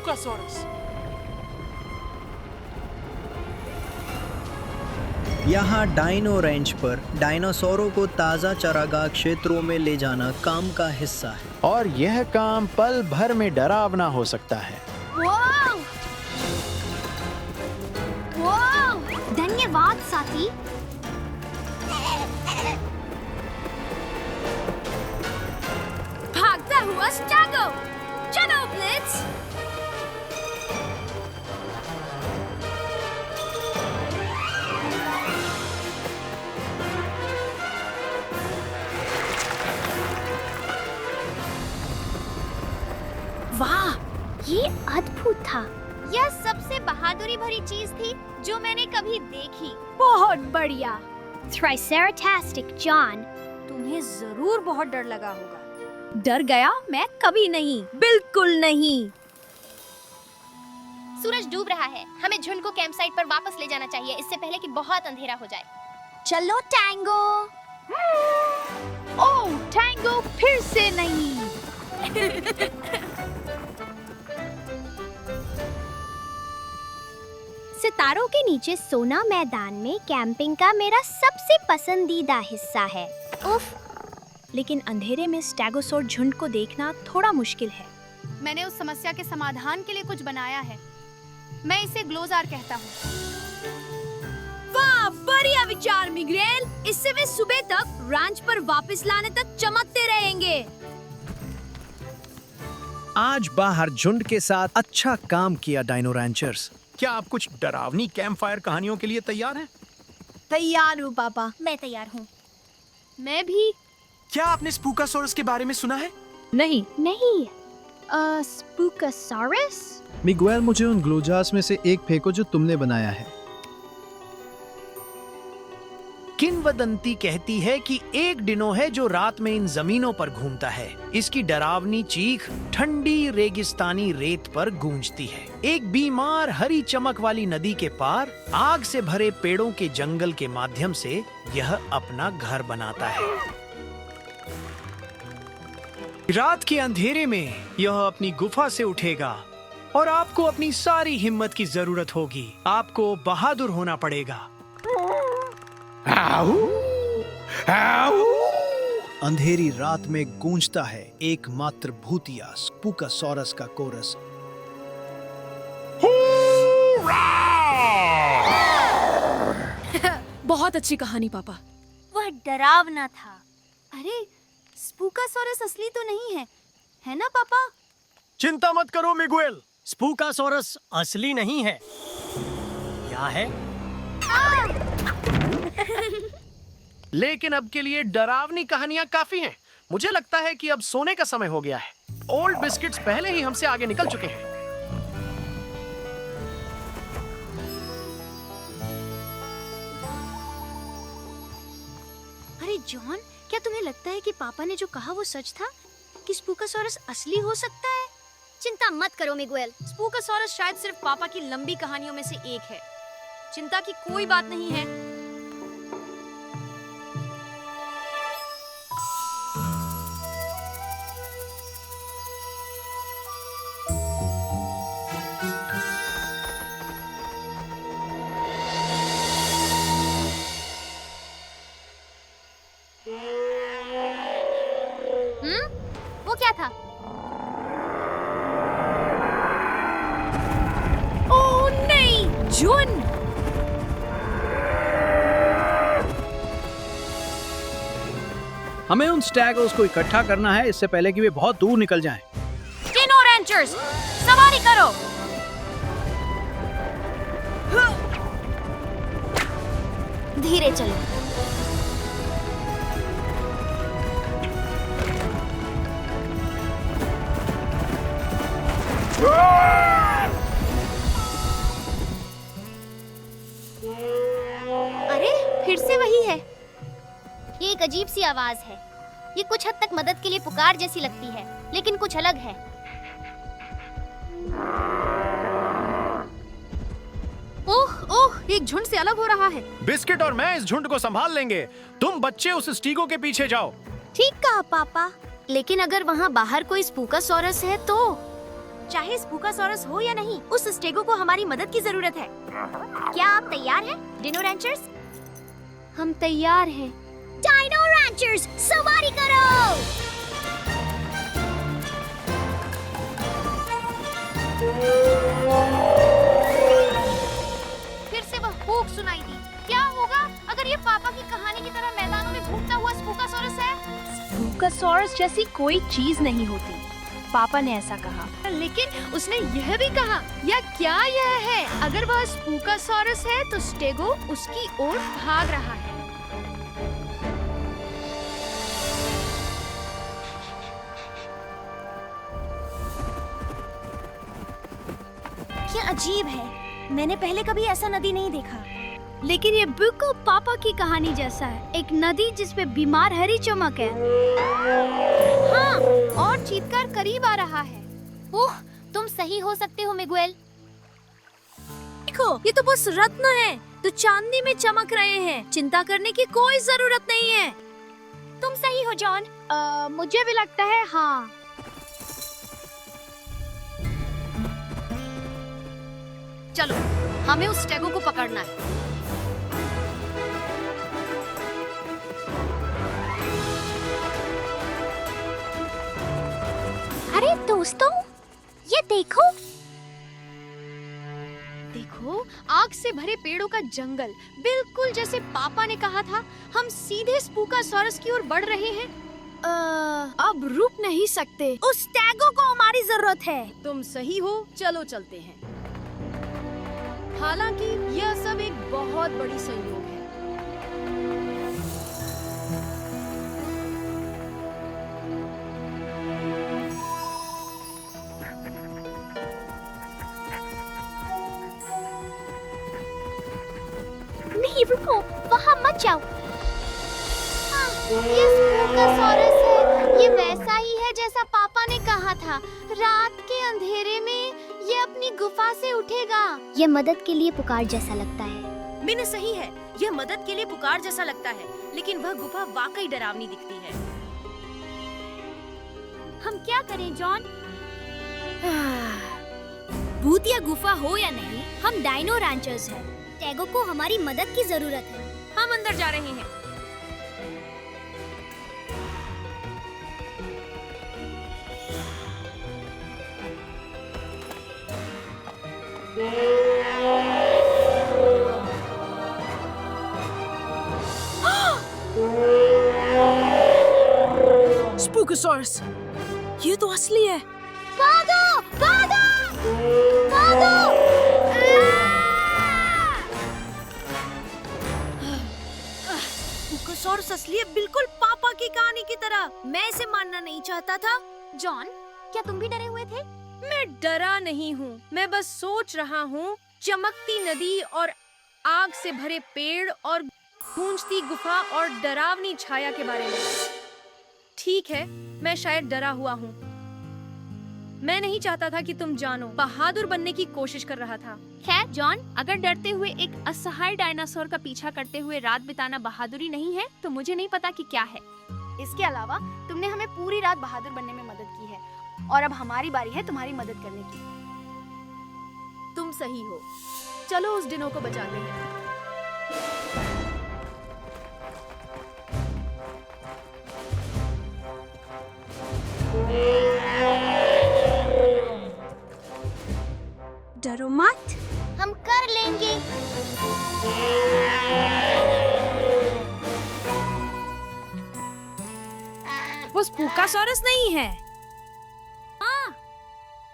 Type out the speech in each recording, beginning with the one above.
स्पूकासोरस। यहाँ dino wrench पर डायनासोरों को ताज़ा चारागाह क्षेत्रों में ले जाना काम का हिस्सा है, और यह काम पल भर में डरावना हो सकता है। वाव! वाव! धन्यवाद साथी। भागता हुआ स्टैगो, चलो ब्लिट्ज। वाह, ये अद्भुत था। यह सबसे बहादुरी भरी चीज थी जो मैंने कभी देखी। बहुत बढ़िया। ट्राइसेराटास्टिक जॉन, तुम्हें जरूर बहुत डर लगा होगा। डर गया? मैं कभी नहीं, बिल्कुल नहीं। सूरज डूब रहा है। हमें झुंड को कैंप साइट पर वापस ले जाना चाहिए, इससे पहले कि बहुत अंधेरा हो जाए। चलो टैंगो। ओह, टैंगो फिर से नहीं। सितारों के नीचे सोना मैदान में कैंपिंग का मेरा सबसे पसंदीदा हिस्सा है। उफ, लेकिन अंधेरे में स्टेगोसोर झुंड को देखना थोड़ा मुश्किल है। मैंने उस समस्या के समाधान के लिए कुछ बनाया है। मैं इसे ग्लोजार कहता हूँ। वाह, बढ़िया विचार मिग्रेल। इससे वे सुबह तक रांच पर वापस लाने तक चमकते रहेंगे। आज बाहर झुंड के साथ अच्छा काम किया डायनो रैंचर्स। क्या आप कुछ डरावनी कैंप फायर कहानियों के लिए तैयार हैं? तैयार हूँ पापा। मैं तैयार हूँ। मैं भी। क्या आपने स्पूकासोरस के बारे में सुना है? नहीं। स्पूकासोरस? मिगुएल, मुझे उन ग्लोजार्स में से एक फेंको जो तुमने बनाया है। किंवदंती कहती है कि एक डिनो है जो रात में इन जमीनों पर घूमता है। इसकी डरावनी चीख ठंडी रेगिस्तानी रेत पर गूंजती है। एक बीमार हरी चमक वाली नदी के पार आग से भरे पेड़ों के जंगल के माध्यम से यह अपना घर बनाता है। रात के अंधेरे में यह अपनी गुफा से उठेगा और आपको अपनी सारी हिम्मत की जरूरत होगी। आपको बहादुर होना पड़ेगा। अंधेरी रात में गूंजता है एकमात्र भूतिया स्पूकासोरस का कोरस। बहुत अच्छी कहानी पापा। वह डरावना था। अरे, स्पूकासोरस असली तो नहीं है, है ना पापा? चिंता मत करो मिगुएल, स्पूकासोरस असली नहीं है। क्या है? लेकिन अब के लिए डरावनी कहानियां काफी हैं। मुझे लगता है कि अब सोने का समय हो गया है। ओल्ड बिस्किट्स पहले ही हमसे आगे निकल चुके हैं। अरे जॉन, क्या तुम्हें लगता है कि पापा ने जो कहा वो सच था, कि स्पूकासोरस असली हो सकता है? चिंता मत करो मिगुएल। स्पूकासोरस शायद सिर्फ पापा की लंबी कहानियों में से एक है। चिंता की कोई बात नहीं है। वो क्या था? ओह नहीं, जॉन! हमें उन स्टैगोस को इकट्ठा करना है इससे पहले कि वे बहुत दूर निकल जाएं। डिनो रैंचर्स, सवारी करो। धीरे चलो। अरे, फिर से वही है। ये एक अजीब सी आवाज है। ये कुछ हद तक मदद के लिए पुकार जैसी लगती है, लेकिन कुछ अलग है। ओह, एक झुंड से अलग हो रहा है। बिस्किट और मैं इस झुंड को संभाल लेंगे। तुम बच्चे उस स्टीगो के पीछे जाओ। ठीक कहा पापा। लेकिन अगर वहाँ बाहर कोई स्पूकासोरस है तो चाहे स्पूकासॉरस हो या नहीं, उस स्टेगो को हमारी मदद की जरूरत है। क्या आप तैयार हैं, डिनो रैंचर्स? हम तैयार हैं। डायनो रैंचर्स, सवारी करो! फिर से वह हुक सुनाई दी। क्या होगा अगर ये पापा की कहानी की तरह मैदानों में घूमता हुआ स्पूकासॉरस है? स्पूकासॉरस जैसी कोई चीज नहीं होती, पापा ने ऐसा कहा। लेकिन उसने यह भी कहा, या क्या यह है, अगर वह स्पूकासॉरस है तो स्टेगो उसकी ओर भाग रहा है। क्या अजीब है, मैंने पहले कभी ऐसा नदी नहीं देखा। लेकिन ये बिल्कुल पापा की कहानी जैसा है, एक नदी जिसपे बीमार हरी चमक है। हाँ, और चीतकार करीब आ रहा है। ओह, तुम सही हो सकते हो मिगुएल। देखो, ये तो बस रत्न है, तो चांदी में चमक रहे हैं। चिंता करने की कोई जरूरत नहीं है। तुम सही हो जॉन। मुझे भी लगता है, हाँ। चलो, हमें उस स्टेगो को पकड़ना है। अरे दोस्तों, ये देखो। देखो, आग से भरे पेड़ों का जंगल, बिल्कुल जैसे पापा ने कहा था। हम सीधे स्पूकासॉरस की ओर बढ़ रहे हैं। अब रुक नहीं सकते, उस स्टेगो को हमारी जरूरत है। तुम सही हो, चलो चलते हैं। हालांकि यह सब एक बहुत बड़ी संयोग है। नहीं रुको, वहाँ मत जाओ। ये स्पूकासॉरस है। ये वैसा ही है जैसा पापा ने कहा था। रात के अंधेरे में ये अपनी गुफा से उठेगा। ये मदद के लिए पुकार जैसा लगता है। मैंने सही है, यह मदद के लिए पुकार जैसा लगता है, लेकिन वह गुफा वाकई डरावनी दिखती है। हम क्या करें जॉन? भूतिया गुफा हो या नहीं, हम डायनो रैंचर्स हैं। टैगो को हमारी मदद की जरूरत है। हम अंदर जा रहे हैं। स्पूकासॉरस, ये तो असली है। भागो! भागो! भागो! स्पूकासॉरस असली है, बिल्कुल पापा की कहानी की तरह। मैं इसे मानना नहीं चाहता था। जॉन, क्या तुम भी डरे हुए थे? मैं डरा नहीं हूँ, मैं बस सोच रहा हूँ चमकती नदी और आग से भरे पेड़ और गूंजती गुफा और डरावनी छाया के बारे में। ठीक है, मैं शायद डरा हुआ हूँ। मैं नहीं चाहता था कि तुम जानो। बहादुर बनने की कोशिश कर रहा था। खैर जॉन, अगर डरते हुए एक असहाय डायनासोर का पीछा करते हुए रात बिताना बहादुरी नहीं है, तो मुझे नहीं पता कि क्या है। इसके अलावा तुमने हमें पूरी रात बहादुर बनने में मदद की है, और अब हमारी बारी है तुम्हारी मदद करने की। तुम सही हो, चलो उस डिनो को बचाते हैं। डरो मत, हम कर लेंगे। वो स्पूकासॉरस नहीं है। हाँ,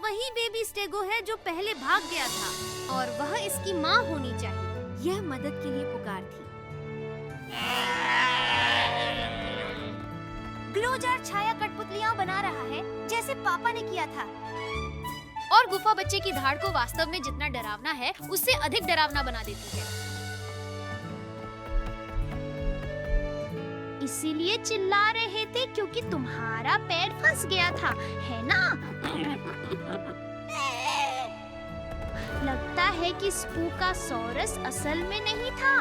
वही बेबी स्टेगो है जो पहले भाग गया था, और वह इसकी माँ होनी चाहिए। यह मदद के लिए पुकार थी। ग्लोजार छाया कठपुतलियां बना रहा है, जैसे पापा ने किया था। और गुफा बच्चे की धाड़ को वास्तव में जितना डरावना है, उससे अधिक डरावना बना देती है। इसीलिए चिल्ला रहे थे क्योंकि तुम्हारा पैर फंस गया था, है ना? लगता है कि स्पूकासॉरस असल में नहीं था।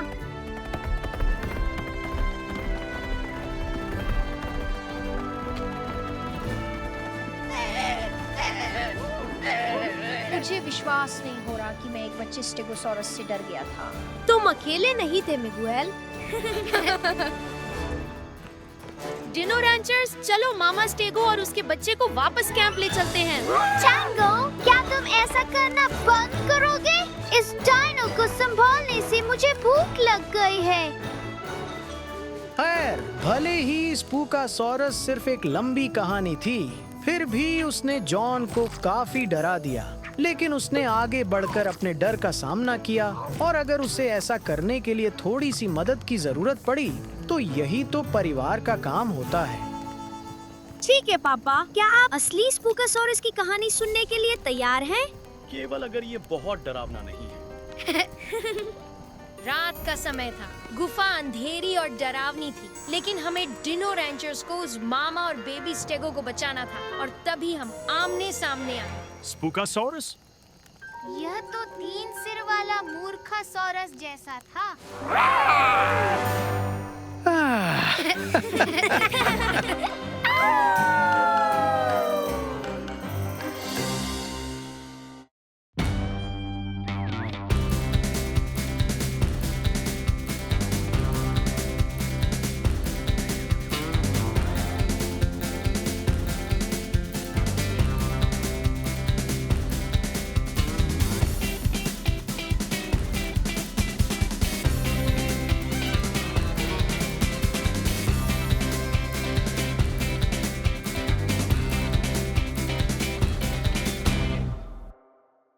मुझे विश्वास नहीं हो रहा कि मैं एक बच्चे स्टेगोसॉरस से डर गया था। तुम अकेले नहीं थे मिगुएल। डिनो रैंचर्स, चलो मामा स्टेगो और उसके बच्चे को वापस कैंप ले चलते हैं। चैंगो, क्या तुम ऐसा करना बंद करोगे? इस डायनो को संभालने से मुझे भूख लग गई है। खैर, भले ही स्पूकासॉरस सिर्फ एक लंबी कहानी थी, फिर भी उसने जॉन को काफी डरा दिया। लेकिन उसने आगे बढ़कर अपने डर का सामना किया, और अगर उसे ऐसा करने के लिए थोड़ी सी मदद की जरूरत पड़ी तो यही तो परिवार का काम होता है। ठीक है पापा, क्या आप असली स्पूकासॉरस की कहानी सुनने के लिए तैयार हैं? केवल अगर ये बहुत डरावना नहीं है। रात का समय था, गुफा अंधेरी और डरावनी थी, लेकिन हमें डिनो रैंचर्स को उस मामा और बेबी स्टेगो को बचाना था, और तभी हम आमने सामने आए। स्पूकासॉरस? यह तो 3 सिर वाला मूर्खासॉरस जैसा था। आह,